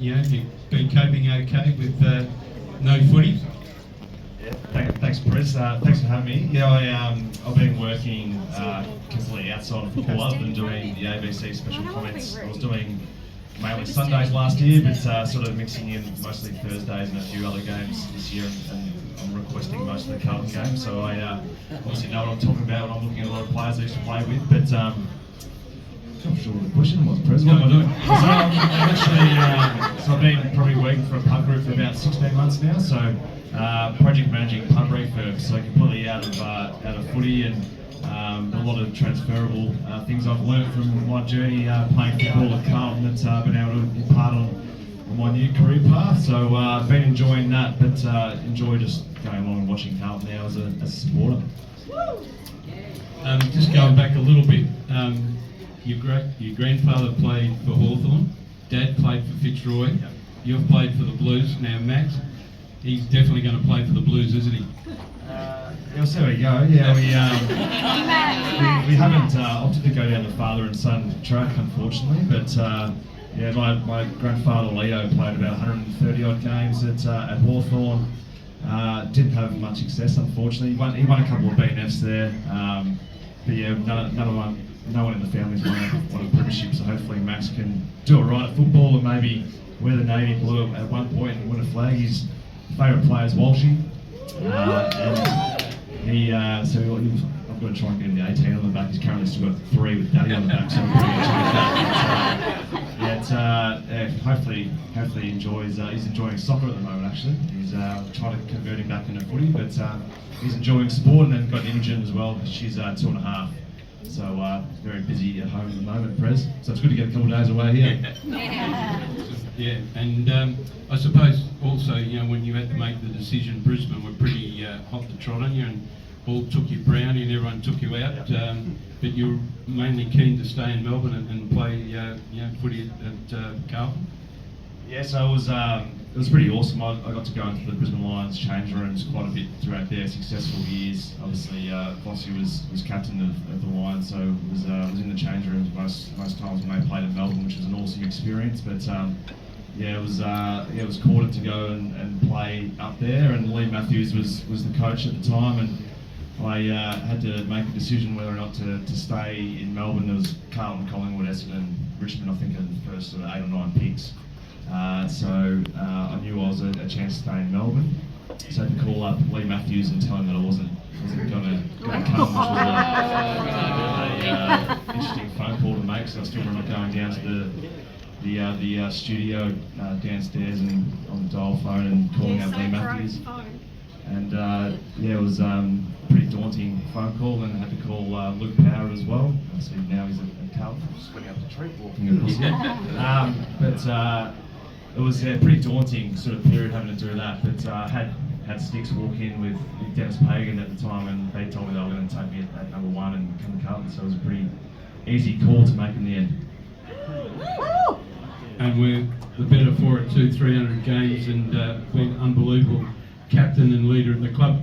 you've been coping okay with no footy? Yeah, thanks, Prez. Thanks for having me. Yeah, I've been working completely outside of football other than doing the ABC special comments. I was doing mainly Sundays last year, but sort of mixing in mostly Thursdays and a few other games this year, and I'm requesting most of the Carlton games, so I obviously know what I'm talking about when I'm looking at a lot of players I used to play with, but I'm not sure what the question was, Prez. What am I doing? So I've been probably working for a pub group for about 16 months now, so project managing pub refurbs, so completely out of footy, and a lot of transferable things I've learnt from my journey playing football at Carlton that's been able to impart on my new career path. So I've been enjoying that, but enjoy just going along and watching Carlton now as a supporter. Just going back a little bit, your grandfather played for Hawthorn, Dad played for Fitzroy, you've played for the Blues. Now Max, he's definitely going to play for the Blues, isn't he? Yeah, so we go. Yeah, we haven't opted to go down the father and son track, unfortunately, but yeah, my grandfather Leo played about 130 odd games at Hawthorn. Didn't have much success, unfortunately. He won a couple of BNFs there, but yeah, no one in the family's won a premiership, so hopefully Max can do it right at football and maybe wear the navy blue at one point and win a flag. His favourite player is Walshy, and I've got to try and get him the 18 on the back. He's currently still got 3 with Daddy on the back, so I'm pretty much with that. Hopefully he enjoys. He's enjoying soccer at the moment. Actually, he's trying to convert him back into footy, but he's enjoying sport, and then got Imogen as well. She's 2.5. So very busy at home at the moment, Prez. So it's good to get a couple of days away here. Yeah, and I suppose also, when you had to make the decision, Brisbane were pretty hot to trot on you, and all took you brownie and everyone took you out. Yep. But you were mainly keen to stay in Melbourne and play, footy at Carlton. Yeah, so it was pretty awesome. I got to go into the Brisbane Lions change rooms quite a bit throughout their successful years. Obviously, Vossi was captain of the Lions, so was in the change rooms most times when they played at Melbourne, which was an awesome experience. But yeah, it was courted to go and play up there, and Lee Matthews was the coach at the time, and I had to make a decision whether or not to stay in Melbourne. There was Carlton, Collingwood, Essendon, Richmond, I think, are the first sort of 8 or 9 picks. So I knew I was a chance to stay in Melbourne. So I had to call up Lee Matthews and tell him that I wasn't going to come, which was an interesting phone call to make. So I still remember going down to the studio downstairs and on the dial phone and calling up Lee Matthews. And yeah, it was a pretty daunting phone call, and I had to call Luke Power as well. So now he's at Carlton, just went out the tree walking across it. But it was a pretty daunting sort of period having to do that. But had Sticks walk in with Dennis Pagan at the time, and they told me they were going to take me at number 1 and come to Carlton. So it was a pretty easy call to make in the end. And we're the better for it too, 300 games, and been unbelievable captain and leader of the club.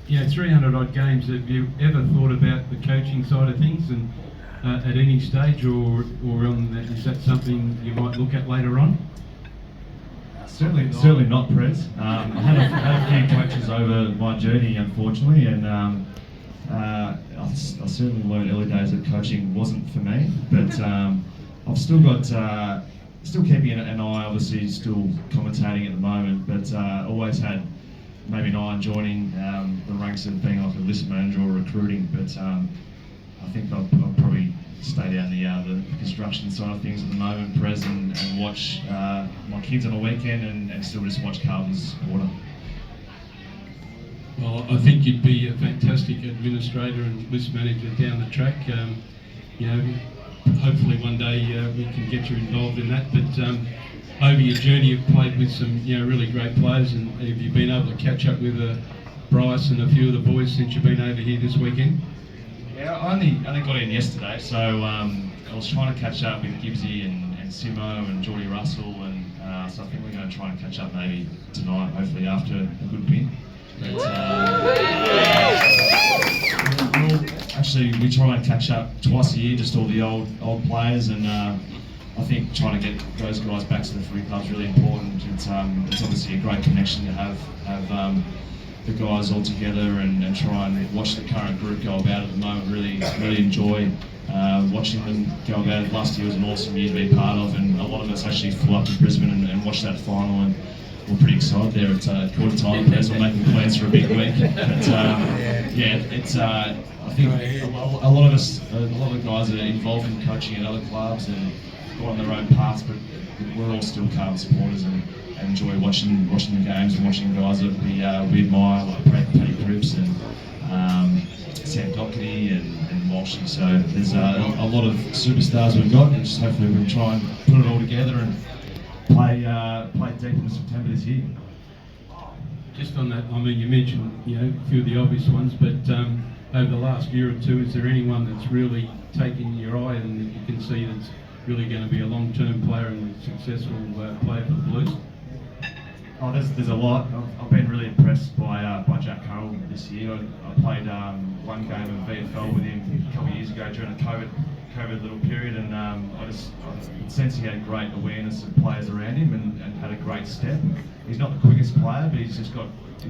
300 odd games. Have you ever thought about the coaching side of things, and at any stage, or on that, is that something you might look at later on? Certainly not, Prez. I had a few coaches over my journey, unfortunately, and I certainly learned early days that coaching wasn't for me. But I've still got, still keeping an eye, obviously still commentating at the moment, but always had maybe an eye on joining the ranks of being like a list manager or recruiting. But I think I'll probably stay down the construction side of things at the moment, Prez, and watch my kids on a weekend and still just watch Carlton's supporter. Well, I think you'd be a fantastic administrator and list manager down the track. Hopefully one day we can get you involved in that. But over your journey, you've played with some really great players, and have you been able to catch up with Bryce and a few of the boys since you've been over here this weekend? Yeah, I only got in yesterday, so I was trying to catch up with Gibbsy and Simo and Geordie Russell, and so I think we're going to try and catch up maybe tonight, hopefully after a good win. But, actually, we try and catch up twice a year, just all the old players, and I think trying to get those guys back to the footy club is really important. It's obviously a great connection to have the guys all together and try and watch the current group go about at the moment. Really enjoy watching them go about it. Last year was an awesome year to be part of, and a lot of us actually flew up to Brisbane and watched that final, and we're pretty excited there at quarter time. We're making plans for a big week. But it's I think a lot of us, a lot of the guys are involved in coaching at other clubs and go on their own paths, but we're all still Carlton supporters and enjoy watching the games and watching guys that we admire, like Paddy Cripps and Sam Doherty and Walshy. So there's a lot of superstars we've got, and just hopefully we'll try and put it all together and play deep into September this year. Just on that, I mean, you mentioned a few of the obvious ones, but over the last year or two, is there anyone that's really taken your eye and that you can see that's really going to be a long-term player and a successful player for the Blues? Oh, there's a lot. I've been really impressed by Jack Carroll this year. I played one game of VFL with him a couple of years ago during a COVID little period, and I could sense he had great awareness of players around him and had a great step. He's not the quickest player, but he's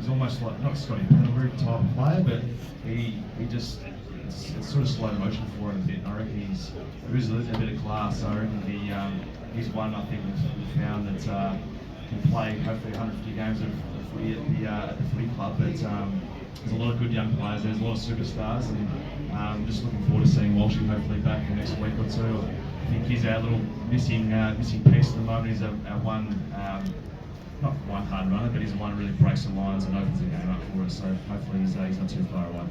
almost like, not Scotty Pendlebury type of player, but he just, it's sort of slow motion for him a bit. And I reckon there is a bit of class. So I reckon he's one I think we've found that can play hopefully 150 games of footy at the footy club. But there's a lot of good young players. There's a lot of superstars, and I'm just looking forward to seeing Walshy hopefully back in the next week or two. I think he's our little missing piece at the moment. He's our one, not one hard runner, but he's the one who really breaks the lines and opens the game up for us. So hopefully he's not too far away.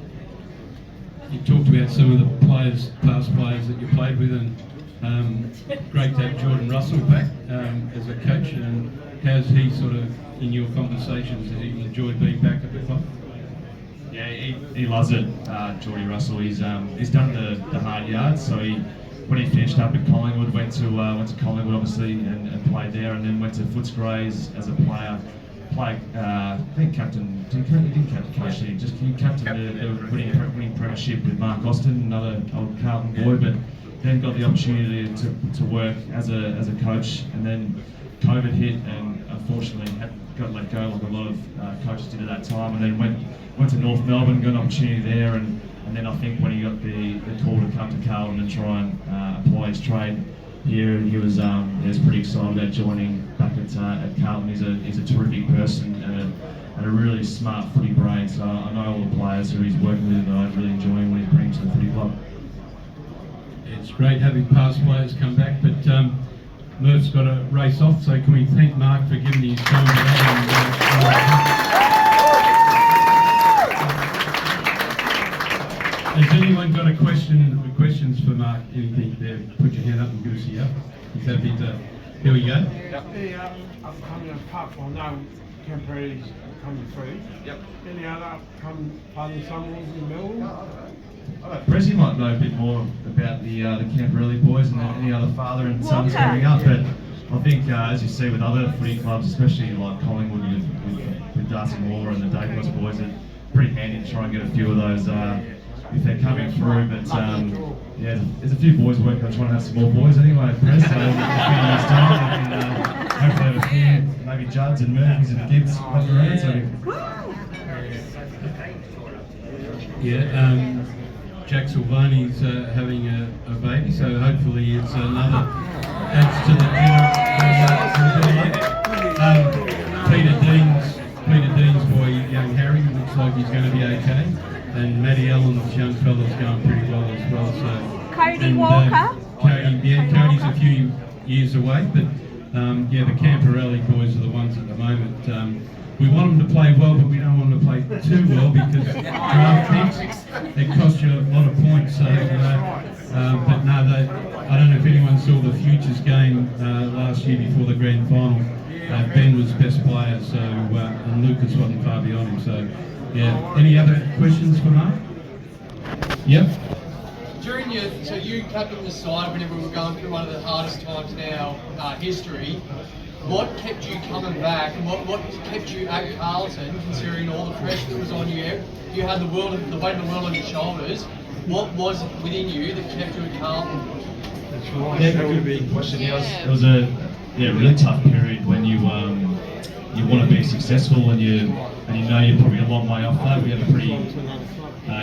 You talked about some of the past players that you played with, and great to have Jordan Russell back as a coach. And how's he sort of, in your conversations, has he enjoyed being back at the club? Yeah, he loves it, Geordie Russell. He's done the hard yards. So when he finished up at Collingwood, went to Collingwood obviously and played there, and then went to Footscray as a player. I think captain. He didn't coach. He captained the winning premiership with Mark Austin, another old Carlton boy. But then got the opportunity to work as a coach, and then COVID hit, and unfortunately got let go like a lot of coaches did at that time. And then went to North Melbourne, got an opportunity there, and then I think when he got the call to come to Carlton and try and apply his trade here, he was pretty excited about joining back at Carlton. He's a terrific person and a really smart footy brain. So I know all the players who he's working with, and I'm really enjoying what he's bringing to the footy club. It's great having past players come back, but Murph's got to race off, so can we thank Mark for giving his time to that? Has anyone got questions for Mark? Anything there? Put your hand up and give us a yell. He's happy to. Here we go. The upcoming platform now, Camperelli's coming through. Yep. Any other upcoming Sunwolves in Melbourne? Prezi might know a bit more about the Camperelli boys and any other father and sons coming up, but I think as you see with other footy clubs, especially like Collingwood with Darcy Moore and the Dacos boys, it's pretty handy to try and get a few of those if they're coming through. But yeah, there's a few boys working on trying to have some more boys anyway, Prez, so in a few years' time we can hopefully have a few, maybe Judds and Murphys and Gibbs running around. So. Yeah, Jack Silvani's having a baby, so hopefully it's another adds to the Peter Dean's boy, young Harry, looks like he's going to be okay, and Matty Allen's young fella's going pretty well as well. So Cody Walker. Cody's a few years away, but yeah, the Camperelli boys are the ones at the moment. We want them to play well, but we don't want them to play too well because draft picks, it costs you a lot of points. So, but no, I don't know if anyone saw the Futures game last year before the grand final. Ben was best player, so and Lucas wasn't far beyond him. So, yeah. Any other questions for Mark? Yep. So you captained the side whenever we were going through one of the hardest times in our history. What kept you coming back, and what kept you at Carlton, considering all the pressure that was on you? You had the weight of the world on your shoulders. What was it within you that kept you at Carlton? Yeah, good question. It was a really tough period when you want to be successful and you know you're probably a long way off that. We had a pretty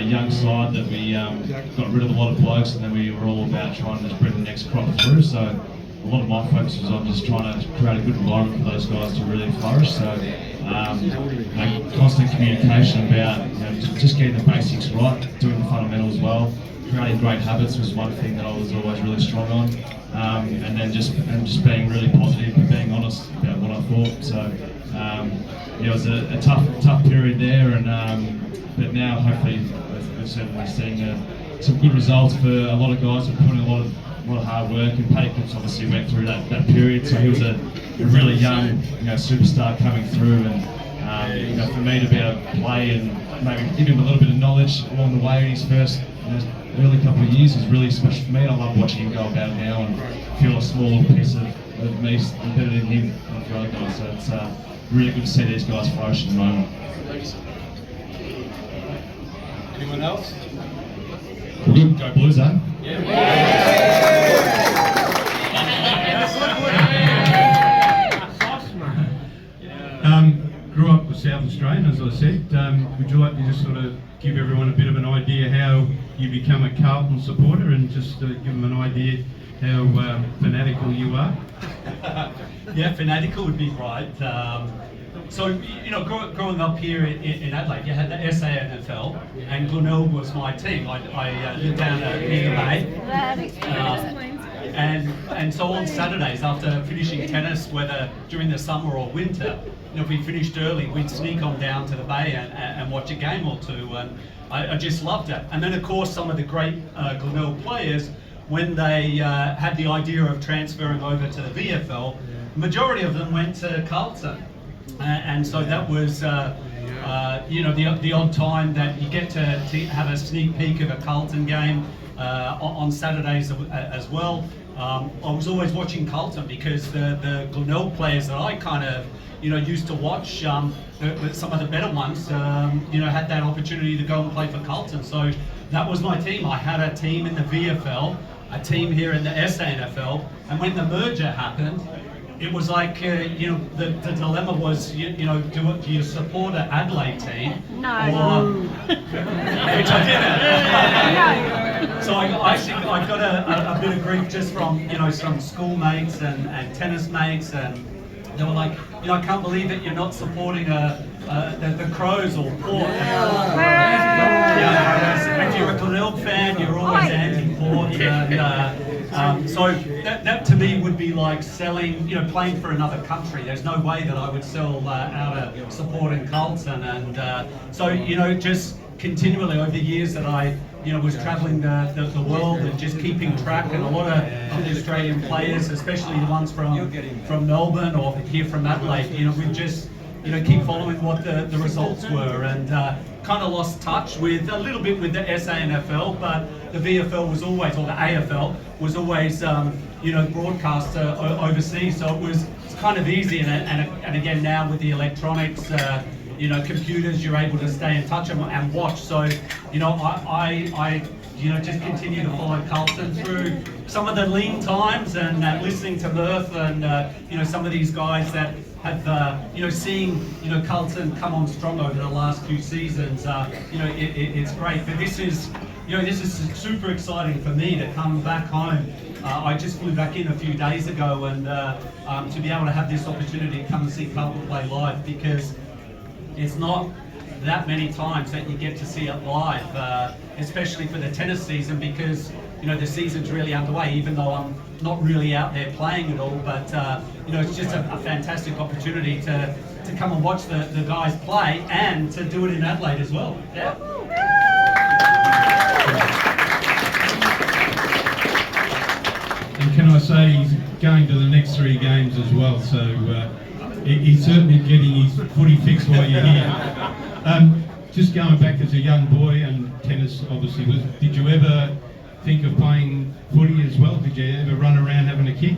young side that we got rid of a lot of blokes, and then we were all about trying to bring the next crop through. So a lot of my focus was on just trying to create a good environment for those guys to really flourish. So constant communication about just getting the basics right, doing the fundamentals well. Creating great habits was one thing that I was always really strong on, and then just being really positive and being honest about what I thought. So it was a tough period there, and but now hopefully we're certainly seeing some good results for a lot of guys who put in a lot of hard work. And Paddy Cripps obviously went through that period, so he was a really young superstar coming through, and for me to be able to play and maybe give him a little bit of knowledge along the way in his first early couple of years is really special for me. I love watching him go about now and feel a small piece of me embedded in him and a few other guys. So it's really good to see these guys flourish at the moment. Anyone else? We're good. Go Blues, eh? Grew up with South Australian, as I said. Would you like to just sort of give everyone a bit of an idea how you become a Carlton supporter, and just give them an idea how fanatical you are? Yeah, fanatical would be right. So, growing up here in Adelaide, you had the SANFL, and Glenelg was my team. I lived down near the Bay. And so on Saturdays, after finishing tennis, whether during the summer or winter, if we finished early, we'd sneak on down to the Bay and watch a game or two, and I just loved it. And then, of course, some of the great Glenelg players, when they had the idea of transferring over to the VFL, the majority of them went to Carlton. And so that was, the odd time that you get to have a sneak peek of a Carlton game on Saturdays as well. I was always watching Carlton because the Glenelg players that I kind of, used to watch, some of the better ones, had that opportunity to go and play for Carlton. So that was my team. I had a team in the VFL, a team here in the SANFL, and when the merger happened, it was like, the dilemma was, do you support an Adelaide team? No. Which I didn't. So I got a bit of grief just from, some schoolmates and tennis mates, and they were like, I can't believe it, you're not supporting the Crows or Port. If you're a Glenelg fan, you're always anti-Port. So that to me would be like selling, playing for another country. There's no way that I would sell out of supporting Carlton. And so, just continually over the years that I, was travelling the world and just keeping track, and a lot of the Australian players, especially the ones from Melbourne or here from Adelaide, we just, keep following what the results were, and kind of lost touch with a little bit with the SANFL, but the VFL was always, or the AFL was always, broadcast overseas, so it's kind of easy, and again now with the electronics, computers, you're able to stay in touch and watch. So, I just continue to follow Carlton through some of the lean times, and listening to Murph and some of these guys that have seeing Carlton come on strong over the last few seasons. It's great, but this is super exciting for me to come back home. I just flew back in a few days ago, and to be able to have this opportunity to come and see Carlton play live, because it's not that many times that you get to see it live, especially for the tennis season, because the season's really underway, even though I'm not really out there playing at all. But it's just a fantastic opportunity to come and watch the guys play, and to do it in Adelaide as well. Yeah. And can I say he's going to the next 3 games as well, so he's certainly getting his footy fix while you're here. Just going back as a young boy, and tennis obviously was, did you ever think of playing footy as well? Did you ever run around having a kick?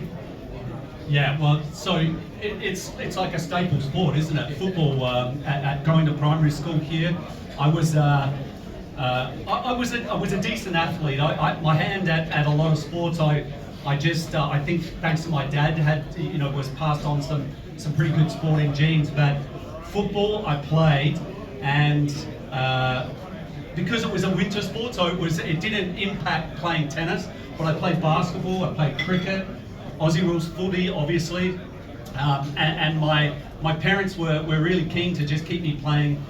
Yeah, well, so it's like a staple sport, isn't it? Football. At going to primary school here, I was a decent athlete. My hand at a lot of sports. I just I think thanks to my dad was passed on some pretty good sporting genes. But football I played, and because it was a winter sport, so it didn't impact playing tennis. But I played basketball, I played cricket, Aussie rules footy, obviously, and my parents were really keen to just keep me playing,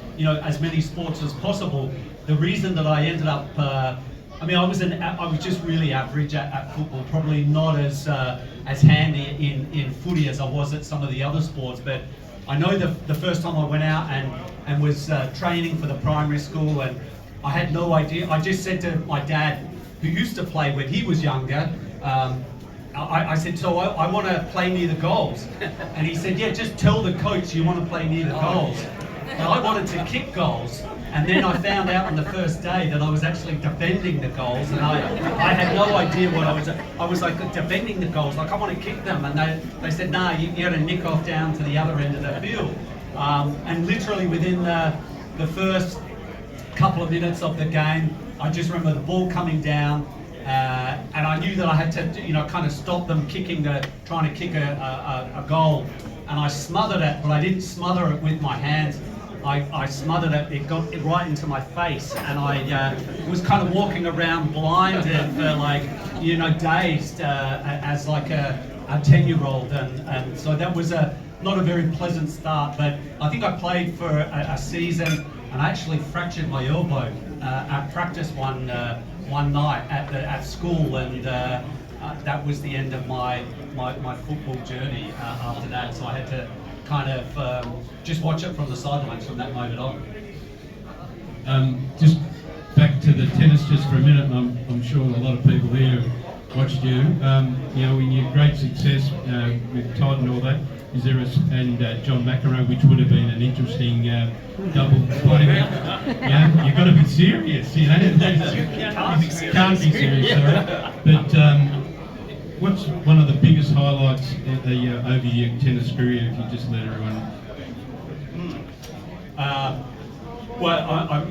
as many sports as possible. The reason that I ended up, I was just really average at football, probably not as handy in footy as I was at some of the other sports. But I know the first time I went out and was training for the primary school, and I had no idea. I just said to my dad, who used to play when he was younger, I said, so I want to play near the goals. And he said, yeah, just tell the coach you want to play near the goals. And I wanted to kick goals. And then I found out on the first day that I was actually defending the goals, and I had no idea what I was like defending the goals, like I want to kick them, and they said, nah, you got to nick off down to the other end of the field. And literally within the first couple of minutes of the game, I just remember the ball coming down, and I knew that I had to, kind of stop them trying to kick a goal, and I smothered it, but I didn't smother it with my hands. I smothered it got it right into my face, and I was kind of walking around blind and dazed as like a 10-year-old, and so that was not a very pleasant start. But I think I played for a season, and I actually fractured my elbow at practice one night at school, and that was the end of my football journey after that. So I had to kind of just watch it from the sidelines from that moment on. Just back to the tennis just for a minute. I'm sure a lot of people here watched you. In your great success with Todd and all that, is there and John McEnroe, which would have been an interesting double play. Yeah, you've got to be serious. Can't be serious. Sorry. But what's one of the biggest highlights over your tennis career, if you just let everyone?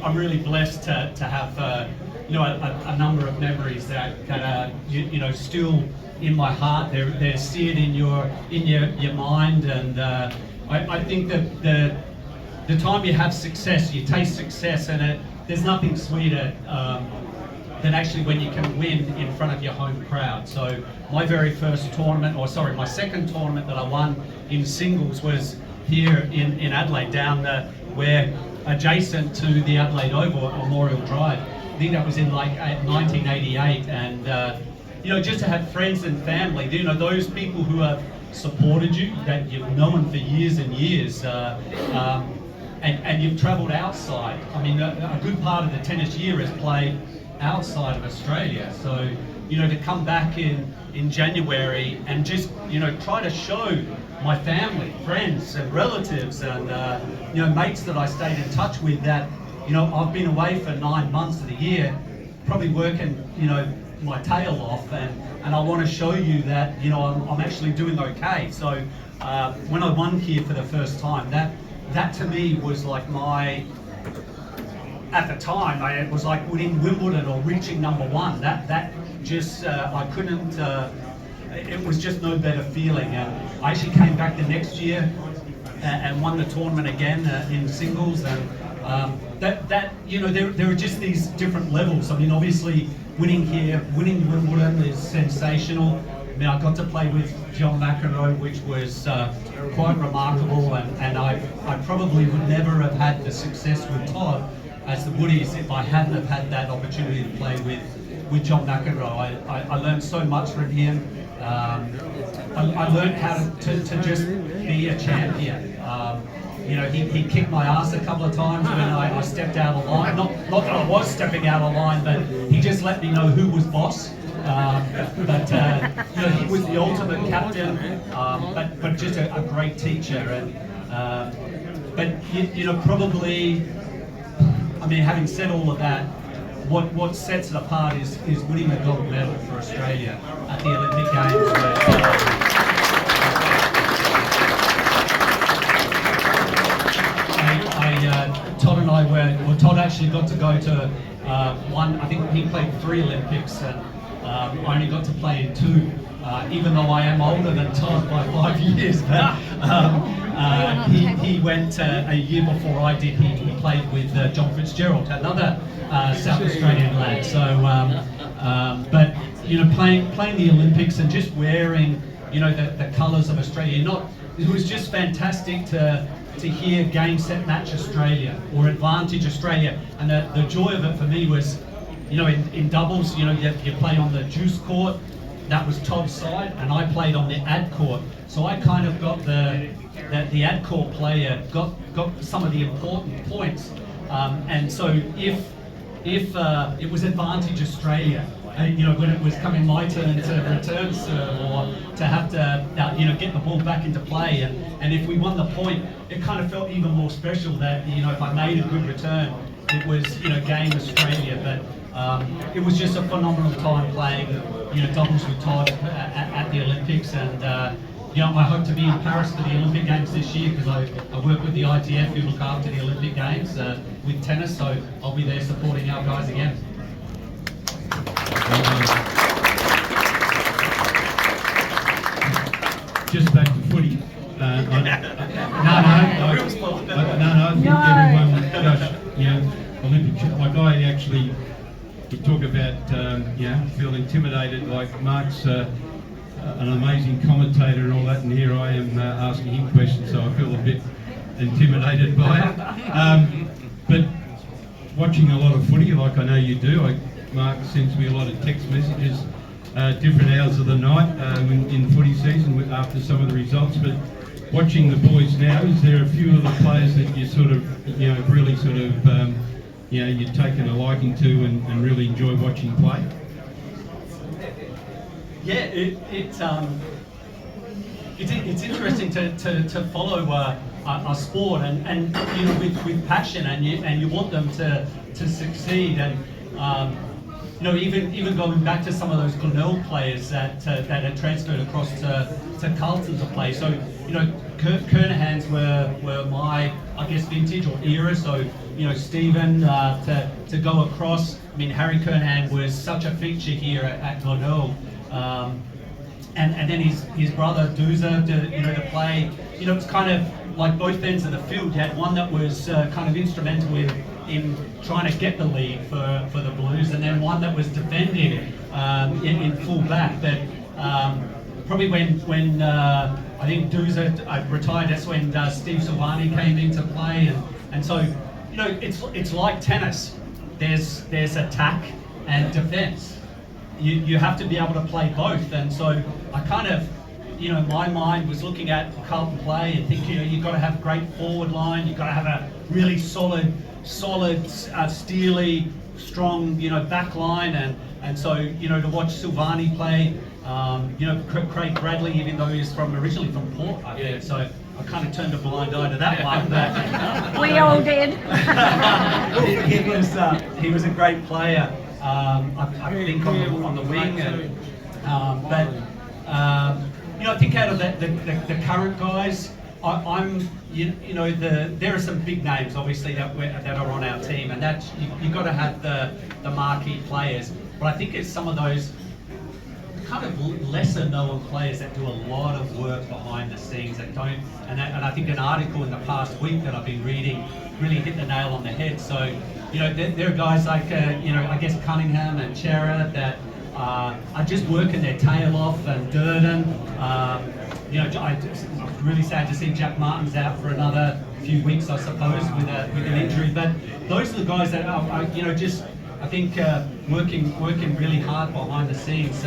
I'm really blessed to have a number of memories that are still in my heart. They're seared in your mind, and I think that the time you have success, you taste success, and there's nothing sweeter than actually when you can win in front of your home crowd. So my very first tournament, my second tournament that I won in singles was here in Adelaide, down where adjacent to the Adelaide Oval at Memorial Drive. I think that was in 1988, and just to have friends and family, those people who have supported you, that you've known for years and years, and you've travelled outside. I mean, a good part of the tennis year is played outside of Australia. So, to come back in January and just, try to show my family, friends and relatives and, mates that I stayed in touch with that, I've been away for 9 months of the year, probably working, my tail off, and I want to show you that, I'm actually doing okay. So when I won here for the first time, that to me was like at the time, it was like winning Wimbledon or reaching number one. That just, I couldn't, it was just no better feeling. And I actually came back the next year and won the tournament again in singles. And there are just these different levels. I mean, obviously winning here, winning Wimbledon is sensational. I mean, I got to play with John McEnroe, which was quite remarkable, and I probably would never have had the success with Todd as the Woodies if I hadn't have had that opportunity to play with John McEnroe. I learned so much from him. I learned how to just be a champion. He kicked my ass a couple of times when I stepped out of line. Not that I was stepping out of line, but he just let me know who was boss. He was the ultimate captain, but just a great teacher. And probably, I mean, having said all of that, what sets it apart is winning the gold medal for Australia at the Olympic Games. Todd and I Todd actually got to go to one, I think he played 3 Olympics, and I only got to play in 2. even though I am older than Todd by 5 years. But he went a year before I did. He played with John Fitzgerald, another South Australian lad. So, but playing the Olympics and just wearing the colours of Australia. It was just fantastic to hear Game Set Match Australia or Advantage Australia, and the joy of it for me was, in doubles, you play on the juice court. That was Todd's side, and I played on the ad court. So I kind of got the ad court player got some of the important points, and so if it was Advantage Australia, when it was coming my turn to return serve or to have to get the ball back into play, and if we won the point, it kind of felt even more special that if I made a good return, it was Game Australia. But it was just a phenomenal time playing doubles with Todd at the Olympics, and I hope to be in Paris for the Olympic Games this year, because I work with the ITF who look after the Olympic Games with tennis, so I'll be there supporting our guys again. Just back to footy. I think everyone, Josh, Olympic, like I actually would talk about, feel intimidated, like Mark's an amazing commentator and all that, and here I am asking him questions, so I feel a bit intimidated by it. But watching a lot of footy, like I know you do, Mark sends me a lot of text messages, different hours of the night in footy season after some of the results. But watching the boys now, is there a few of the players that you sort of, really sort of, you've taken a liking to and really enjoy watching play? Yeah, it's interesting to follow a sport and with passion, and you want them to succeed, and even going back to some of those Glenelg players that had transferred across to Carlton to play. So Kernaghan's were my, I guess, vintage or era. So Stephen to go across. I mean, Harry Kernaghan was such a feature here at Glenelg. And then his brother Duza to play. It's kind of like both ends of the field. You had one that was kind of instrumental in trying to get the lead for the Blues, and then one that was defending in full back. But probably when I think Duza retired, that's when Steve Silvani came into play, and so it's like tennis. There's attack and defence. You have to be able to play both, and so I kind of, my mind was looking at Carlton play and thinking, you've got to have a great forward line, you've got to have a really solid, steely, strong, back line, and so to watch Silvani play, Craig Bradley, even though he's originally from Port, I think, so I kind of turned a blind eye to that one. But we all did. he was a great player. I think on the wing, and I think out of the current guys, there are some big names obviously that are on our team, and that's you've got to have the marquee players. But I think it's some of those kind of lesser known players that do a lot of work behind the scenes that don't. And I think an article in the past week that I've been reading really hit the nail on the head. So there are guys like I guess Cunningham and Chera that are just working their tail off, and Durden. It's really sad to see Jack Martin's out for another few weeks, I suppose, with an injury. But those are the guys that are just, I think, working really hard behind the scenes.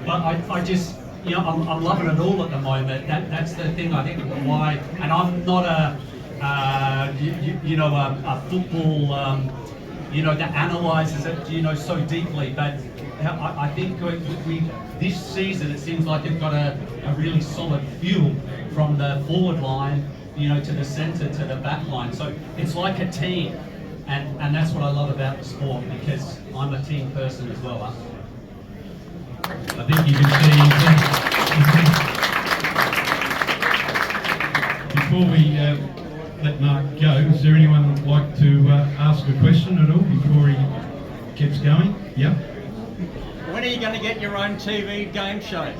But I just, I'm loving it all at the moment. That's the thing, I think, why. And I'm not a football, that analyses it, so deeply. But I think this season it seems like they've got a really solid fuel from the forward line, to the centre, to the back line. So it's like a team, and that's what I love about the sport, because I'm a team person as well. Huh? I think you can see. Before we let Mark go, is there anyone who'd like to ask a question at all before he keeps going? Yeah. When when are you going to get your own TV game show?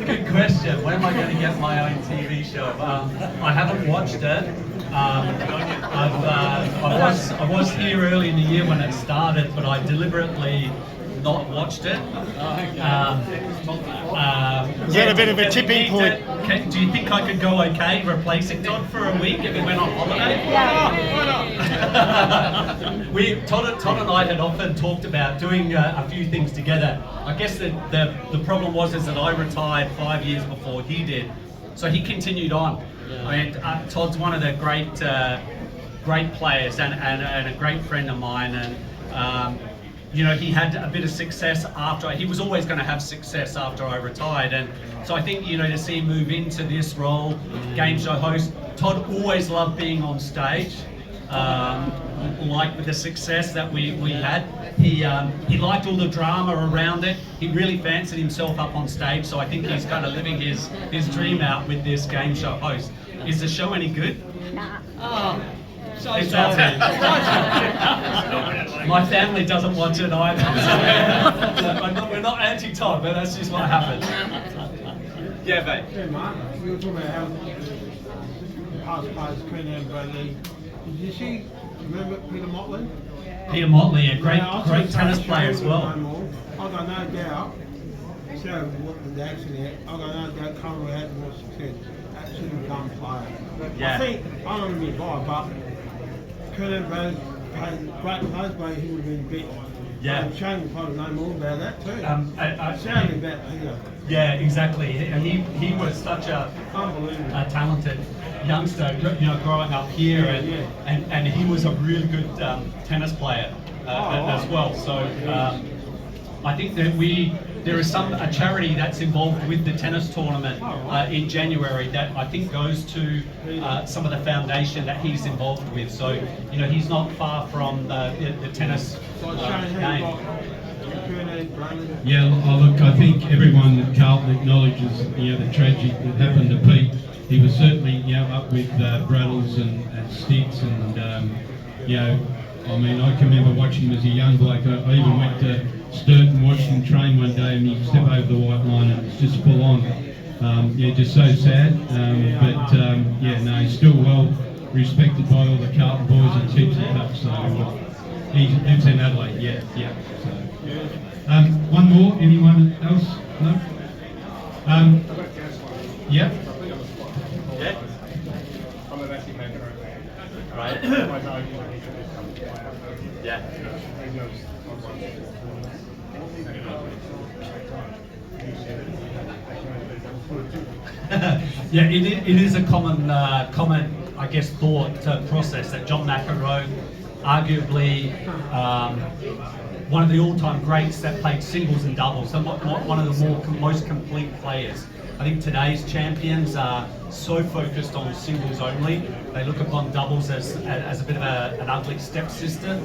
Good question. When am I going to get my own TV show? I haven't watched it. I was here early in the year when it started, but I deliberately not watched it. Is that a bit of a tipping point? Do you think I could go okay replacing Todd for a week if we went on holiday? Todd and I had often talked about doing a few things together. I guess the problem was is that I retired 5 years before he did, so he continued on. I mean, Todd's one of the great players and a great friend of mine, and you know, he had a bit of success after. He was always going to have success after I retired, and so I think, you know, to see him move into this role, game show host. Todd always loved being on stage. Like with the success that we had, he liked all the drama around it. He really fancied himself up on stage, so I think he's kind of living his dream out with this game show host. Is the show any good? So It's sorry. okay. My family doesn't watch it either. We're not anti-Todd, but that's just what happens. Yeah, mate. Yeah, Mark, we were talking about how past players couldn't have Bradley. Did you see, remember Peter Motley? Peter Motley, a great Yeah, I great saw tennis that player show as well. no more. I got no doubt. So what the accident, I got no doubt Conway had more success. Absolutely dumb player. Yeah. I think, I don't want to be biased, but couldn't have great players, but he would have been beat. Yeah. Shane will probably know more about that too. I- Sounding about Peter. Yeah, exactly. He was such a Unbelievable. talented youngster, you know, growing up here, and he was a really good tennis player as well. So I think that there is a charity that's involved with the tennis tournament in January that I think goes to some of the foundation that he's involved with. So, you know, he's not far from the tennis game. Yeah, look, I think everyone at Carlton acknowledges, you know, the tragedy that happened to Pete. He was certainly, you know, up with Braddles and Sticks, and you know, I mean, I can remember watching him as a young bloke. I even went to Sturt and watched him train one day, and he'd step over the white line, and it's just full on. Yeah, just so sad. Yeah, no, he's still well respected by all the Carlton boys and tips and stuff. So he lives in Adelaide. Yeah. So. One more. Anyone else? No. Yep. Yeah. Right. Yeah. Yeah, it is a common, I guess, thought process that John McEnroe, arguably one of the all-time greats that played singles and doubles, and one of the most complete players. I think today's champions are so focused on singles only. They look upon doubles as a bit of an ugly stepsister.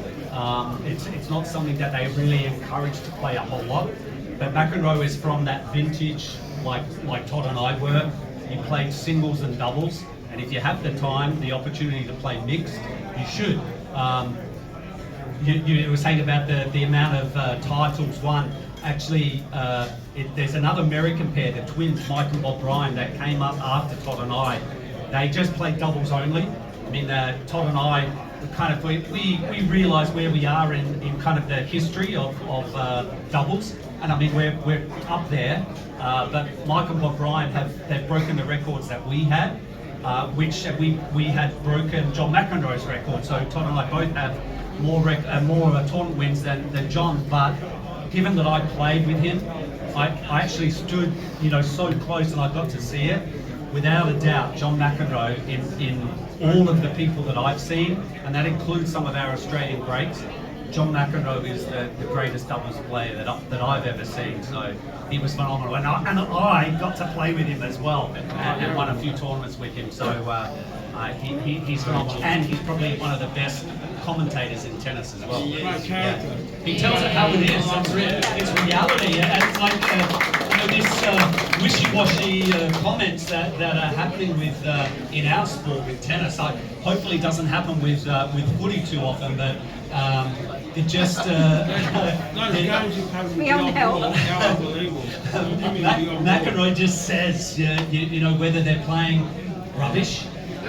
It's not something that they really encourage to play a whole lot. But McEnroe is from that vintage, like Todd and I were. He played singles and doubles, and if you have the time, the opportunity to play mixed, you should. You were saying about the amount of titles won. Actually, there's another American pair, the twins, Mike and Bob Bryan, that came up after Todd and I. They just played doubles only. I mean, Todd and I kind of we realise where we are in kind of the history of doubles, and I mean we're up there. But Mike and Bob Bryan they've broken the records that we had, which we had broken John McEnroe's record. So Todd and I both have more tournament wins than John, but given that I played with him, I actually stood, you know, so close, and I got to see it. Without a doubt, John McEnroe, in all of the people that I've seen, and that includes some of our Australian greats, John McEnroe is the greatest doubles player that I've ever seen. So he was phenomenal, and I got to play with him as well, and won a few tournaments with him. So he's phenomenal, and he's probably one of the best commentators in tennis as well. Great character. He tells it how it is. It's reality, and it's like this wishy-washy comments that are happening with in our sport with tennis. Hopefully doesn't happen with footy too often, but it just Those games you come Beyond help. they're unbelievable. McEnroe just says you know whether they're playing rubbish,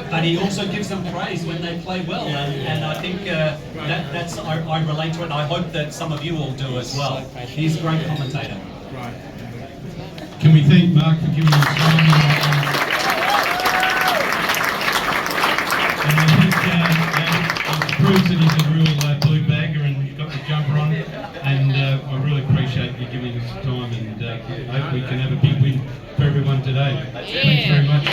but he also gives them praise when they play well, and I think that's I relate to it, and I hope that some of you all do as well. He's a great commentator. Right. Can we thank Mark for giving us time? And I think it proves that he's a real blue bagger and he's got the jumper on. And I really appreciate you giving us the time, and hope we can have a big win for everyone today. Thanks very much.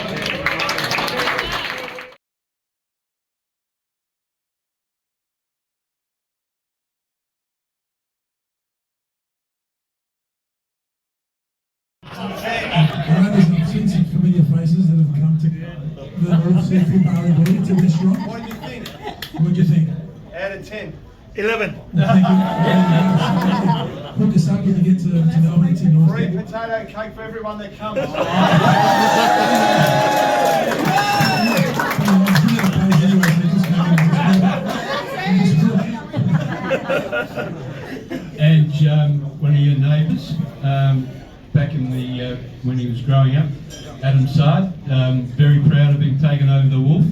I've seen some familiar faces that have come to the North Central Bar and Body to the restaurant. What do you think? What do you think? Out of 10. 11. Thank you. Hook us up when you get to Melbourne. It's in North Free Central. potato cake for everyone that comes. And one of your neighbours, back in the when he was growing up, Adam Sard, very proud of him taking over the Wolf.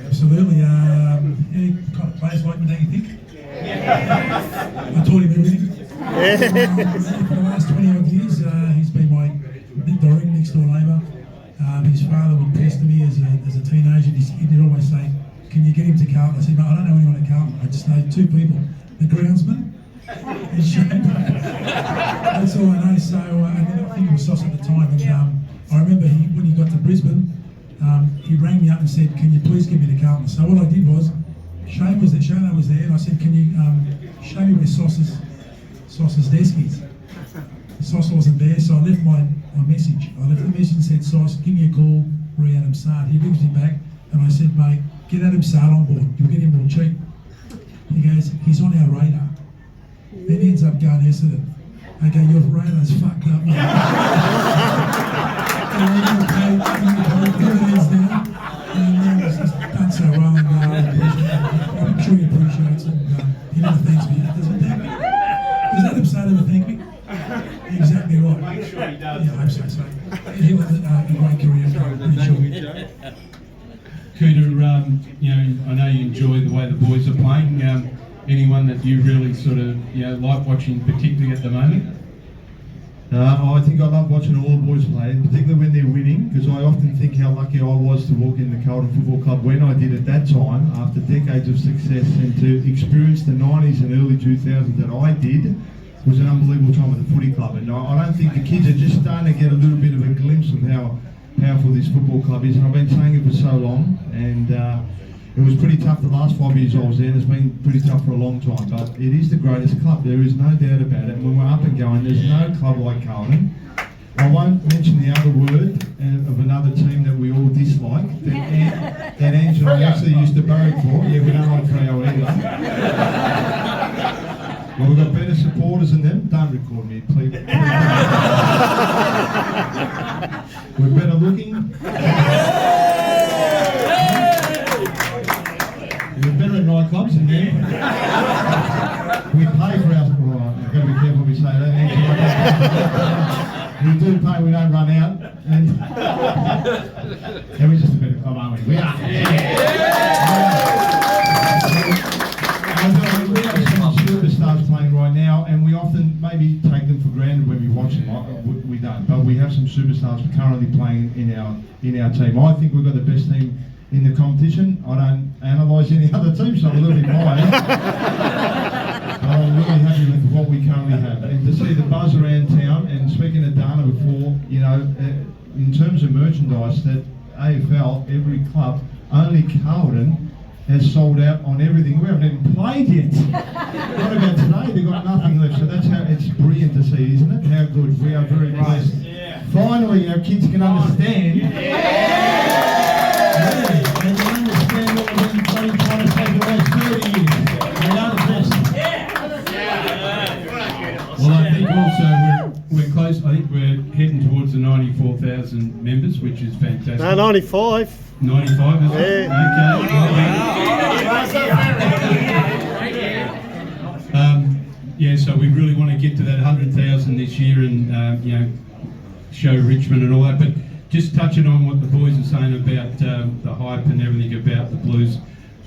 Absolutely. Any kind of players like me, don't you think? I taught him everything. For the last 20 odd years, he's been my direct next door neighbour. His father would pester me as a teenager. He'd always say, "Can you get him to Carlton?" I said, "No, I don't know anyone at Carlton. I just know two people: the groundsman and Shane." That's all I know. So, and then I think it was Sauce at the time. And I remember when he got to Brisbane, he rang me up and said, "Can you please get me to Carlton?" So what I did was, Shane was there, and I said, "Can you show me where Sauce's desk is?" Sauce wasn't there, so I left my message. I left the message and said, "Sauce, give me a call, re Adam Sard." He rings me back, and I said, "Mate, get Adam Sard on board. You'll get him more cheap." He goes, "He's on our radar." Then he ends up going to Essendon. I go, "Your radar's fucked up, mate." Done so well, and I'm sure he appreciates it. He never thanks me. Doesn't thank me. Does Adam Sard ever thank me? Exactly right. Make sure he does. Yeah, I hope so. He'll have a great career. I'm pretty sure. Cooter, I know you enjoy the way the boys are playing. Anyone that you really sort of like watching, particularly at the moment? I think I love watching all the boys play, particularly when they're winning, because I often think how lucky I was to walk in the Carlton Football Club when I did at that time, after decades of success, and to experience the 90s and early 2000s that I did was an unbelievable time at the footy club. And I don't think the kids are just starting to get a little bit of a glimpse of how powerful this football club is, and I've been saying it for so long, and it was pretty tough the last 5 years I was there, and it's been pretty tough for a long time, but it is the greatest club, there is no doubt about it, and when we're up and going, there's no club like Carlton. I won't mention the other word of another team that we all dislike, that Angela actually used to barrack for. Yeah, we don't like Freo either. Well, we've got better supporters than them. Don't record me, please. We're better looking. We're better at nightclubs than them. We pay for our... Right, I've got to be careful when we say that. We do pay, we don't run out. And we're just a better club, aren't we? We are. We have some superstars playing right now, and we often maybe take them for granted when we watch them. We don't, but we have some superstars currently playing in our team. I think we've got the best team in the competition. I don't analyse any other team, so I'm a little bit biased. But I'm really happy with what we currently have. And to see the buzz around town, and speaking to Dana before, in terms of merchandise, that AFL, every club, only Carlton has sold out on everything. We haven't even played yet. What about today? They've got nothing left. So that's how it's brilliant to see, isn't it? How good. We are very blessed. Yeah. Finally, our kids can understand. And they understand what we've been trying to say for the last 30 years. They are the best. Well, I think also we're close close. I think we're heading towards the 94,000 members, which is fantastic. No, 95. 95, is it? Yeah. Yeah, so we really want to get to that 100,000 this year and, show Richmond and all that. But just touching on what the boys are saying about the hype and everything about the Blues,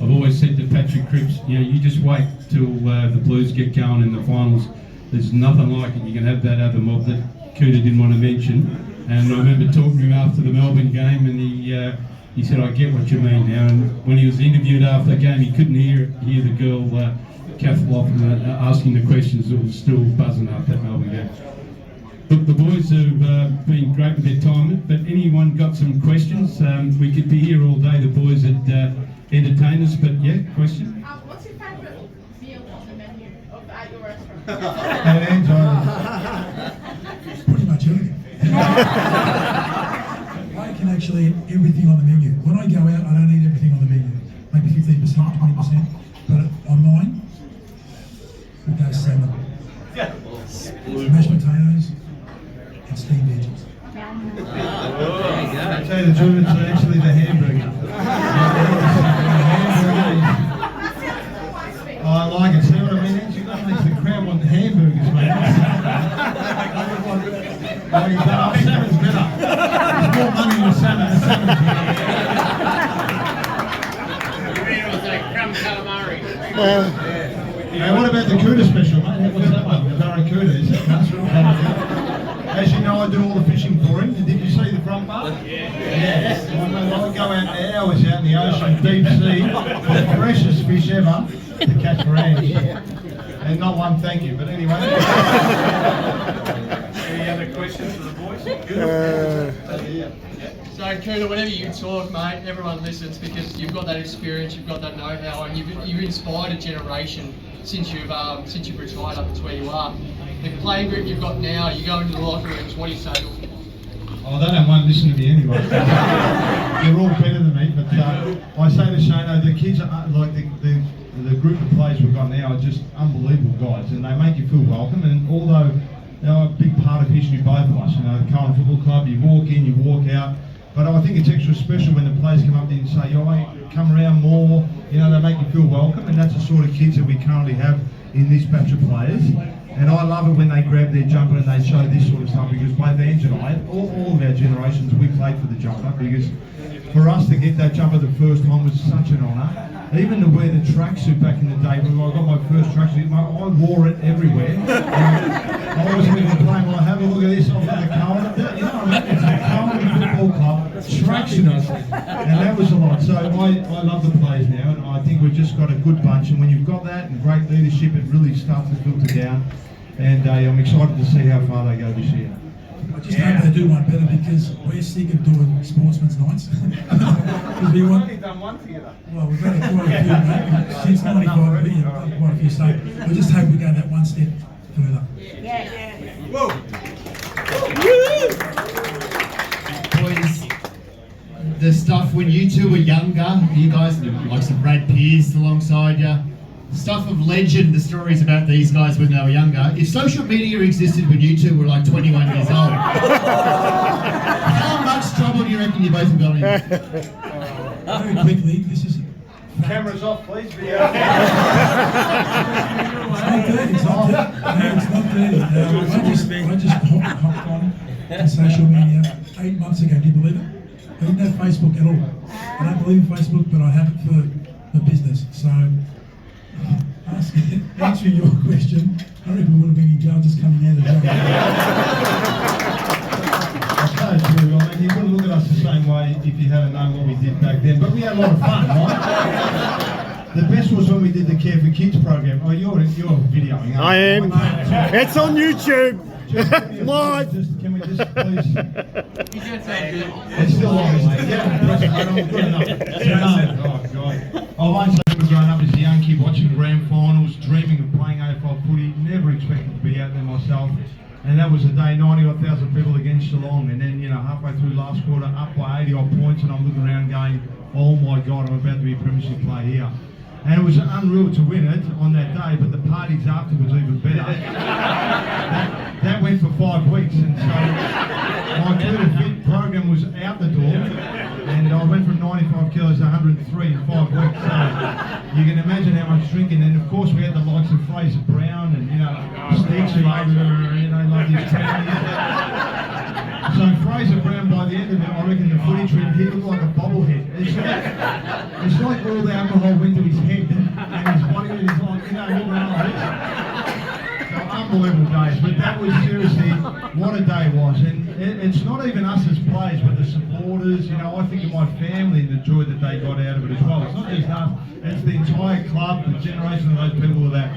I've always said to Patrick Cripps, you just wait till the Blues get going in the finals. There's nothing like it. You can have that other mob that Cooter didn't want to mention. And I remember talking to him after the Melbourne game, and he said, "I get what you mean now." And when he was interviewed after the game, he couldn't hear the girl, Kath Lofton, asking the questions. It was still buzzing after that Melbourne game. Look, the boys have been great with their time, but anyone got some questions? We could be here all day. The boys would entertain us, but yeah, question? What's your favourite meal on the menu at your restaurant? Pretty much everything. I can actually eat everything on the menu. When I go out, I don't eat everything on the menu. Maybe 15%, 20%. But on mine, we'll go salmon. Mashed potatoes and steamed veggies. I tell you the truth, it's actually the hamburger. I like it. See what I mean? Actually, that makes the crowd want the hamburgers, mate. Salmon's better. There's more money in the salmon. The salmon's Hey, what about the Cooter special, mate? What's that one? The Barra Cooter, is that As you know, I do all the fishing for him. Did you see the front part? Yes. I go out there, hours out in the ocean, deep sea, the freshest fish ever to catch for ants. And not one thank you, but anyway. Any other questions for the boys? So, Cooter, whenever you talk, mate, everyone listens because you've got that experience, you've got that know-how, and you've inspired a generation since you've retired up to where you are. The playing group you've got now, you go into the locker rooms, what do you say to them? Oh, they don't want to listen to me anyway. They're all better than me, but I say to Shano, the kids are like the group of players we've got now are just unbelievable guys, and they make you feel welcome. And although they're a big part of history, both of us, the Cowan Football Club, you walk in, you walk out. But I think it's extra special when the players come up to you and say, come around more, they make you feel welcome, and that's the sort of kids that we currently have in this batch of players. And I love it when they grab their jumper and they show this sort of stuff, because both Ange and I, all of our generations, we played for the jumper, because for us to get that jumper the first time was such an honour. Even to wear the tracksuit back in the day, when I got my first tracksuit, I wore it everywhere. I was even playing, have a look at this, I've got the Cowan, it's a Cowan Football Club tracksuit, and that was a lot. So I love the players now, and I think we've just got a good bunch, and when you've got that and great leadership, it really starts to filter down, and I'm excited to see how far they go this year. I just hope they do one better, because we're sick of doing sportsman's nights. We've only done one together. Well, we've had quite a few, mate. Since 95, we've done quite a few, so we just hope we go that one step further. Whoa! Boys, the stuff when you two were younger, you guys, like some Brad Pearce alongside you, stuff of legend, the stories about these guys when they were younger. If social media existed when you two were like 21 years old, how much trouble do you reckon you both have got in? Very quickly, this is... Cameras off, please. It's not dirty, it's not dirty. No, it's not dirty. I just hopped on social media 8 months ago, do you believe it? I didn't have Facebook at all. I don't believe in Facebook, but I have it for business. So, answering your question, I reckon we would have been in jail just coming out of jail. That's so true. I mean, you wouldn't look at us the same way if you hadn't known what we did back then. But we had a lot of fun, right? The best was when we did the Care for Kids program. Oh, you're videoing. I am. It's on YouTube. Live. Can we just please? You can say it. It's still on, mate. Yeah, press it. I don't good enough. Oh, God. I won't say we were growing up as a young kid watching grand finals, dreaming of playing AFL footy, never expected to be out there myself. And that was a day, 90,000 people against Geelong, and then, halfway through last quarter, up by 80 odd points, and I'm looking around going, oh my God, I'm about to be a premiership player here. And it was unreal to win it on that day, but the parties afterwards even better. that went for 5 weeks, and so my Clear Fit program was out the door, and I went from 95 kilos to 103 in 5 weeks. So you can imagine how much drinking. And of course, we had the likes of Fraser Brown and Sticks, who love his families. So Fraser Brown, by the end of it, I reckon the footage trip, he looked like a bobblehead. It's like all the alcohol went to his head, and his body was like, walking on this. So unbelievable days, but that was seriously what a day was. And it's not even us as players, but the supporters. I think of my family and the joy that they got out of it as well. It's not just us; it's the entire club, the generation of those people that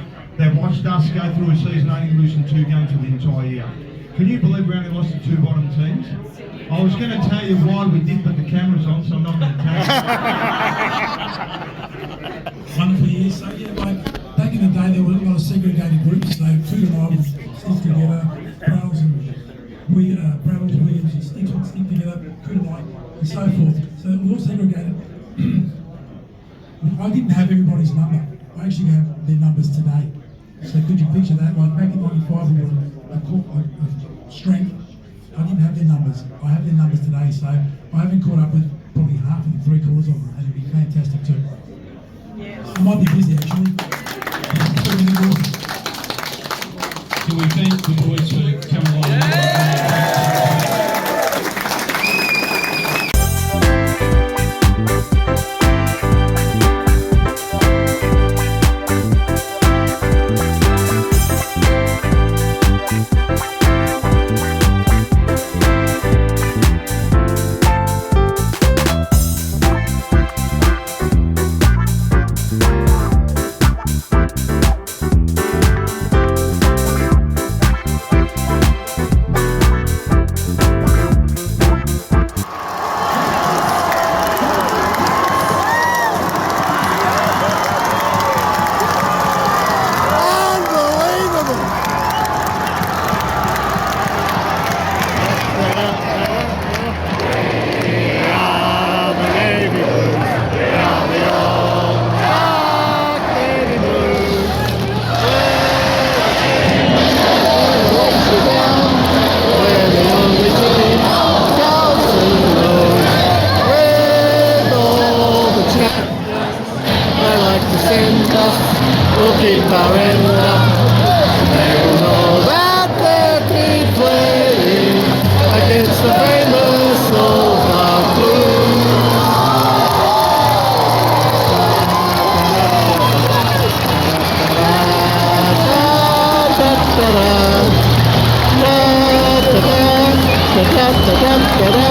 watched us go through a season only losing 2 games for the entire year. Can you believe we only lost to 2 bottom teams? I was going to tell you why we did put the cameras on, so I'm not going to tell you. Wonderful years. So yeah, back in the day there were a lot of segregated groups. So Food and I would stick together, Prattles, Williams and Sticks would stick together, Food and I, and so forth. So it was all segregated. I didn't have everybody's number. I actually have their numbers today. So could you picture that? Like back in 95 we were a strength. I didn't have their numbers. I have their numbers today, so I haven't caught up with probably half of the 3/4 of them, and it'd be fantastic too. I might be busy actually. Can we thank the boys for coming along? Da da da da da.